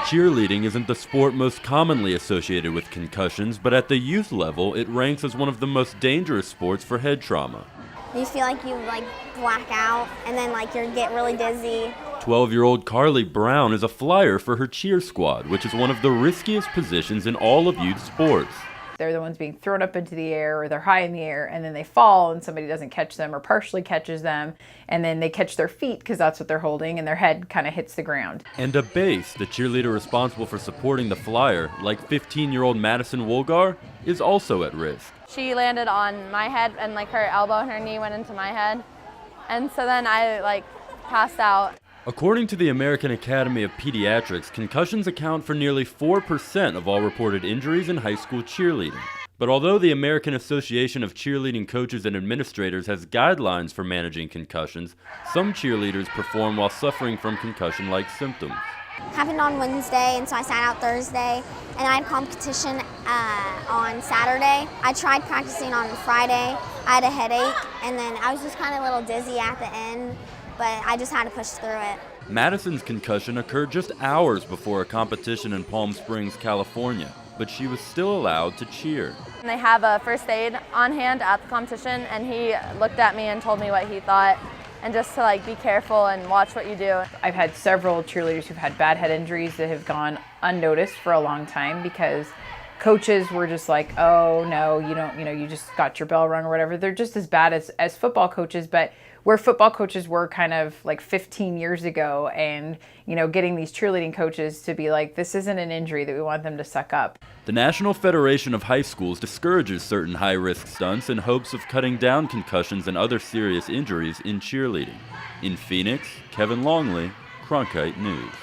Cheerleading isn't the sport most commonly associated with concussions, but at the youth level, it ranks as one of the most dangerous sports for head trauma. You feel like you black out and then you get really dizzy. 12-year-old Carly Brown is a flyer for her cheer squad, which is one of the riskiest positions in all of youth sports. They're the ones being thrown up into the air, or they're high in the air and then they fall and somebody doesn't catch them or partially catches them, and then they catch their feet because that's what they're holding and their head kind of hits the ground. And a base, the cheerleader responsible for supporting the flyer, like 15-year-old Madison Woolgar, is also at risk. She landed on my head and her elbow and her knee went into my head. And so then I passed out. According to the American Academy of Pediatrics, concussions account for nearly 4% of all reported injuries in high school cheerleading. But although the American Association of Cheerleading Coaches and Administrators has guidelines for managing concussions, some cheerleaders perform while suffering from concussion-like symptoms. Happened on Wednesday, and so I sat out Thursday, and I had competition on Saturday. I tried practicing on Friday. I had a headache, and then I was just kind of a little dizzy at the end, but I just had to push through it. Madison's concussion occurred just hours before a competition in Palm Springs, California, but she was still allowed to cheer. And they have a first aid on hand at the competition, and he looked at me and told me what he thought, and just to be careful and watch what you do. I've had several cheerleaders who've had bad head injuries that have gone unnoticed for a long time because coaches were just like, oh no, you don't, you just got your bell rung or whatever. They're just as bad as football coaches, but where football coaches were kind of 15 years ago, and getting these cheerleading coaches to be like, this isn't an injury that we want them to suck up. The National Federation of High Schools discourages certain high-risk stunts in hopes of cutting down concussions and other serious injuries in cheerleading. In Phoenix, Kevin Longley, Cronkite News.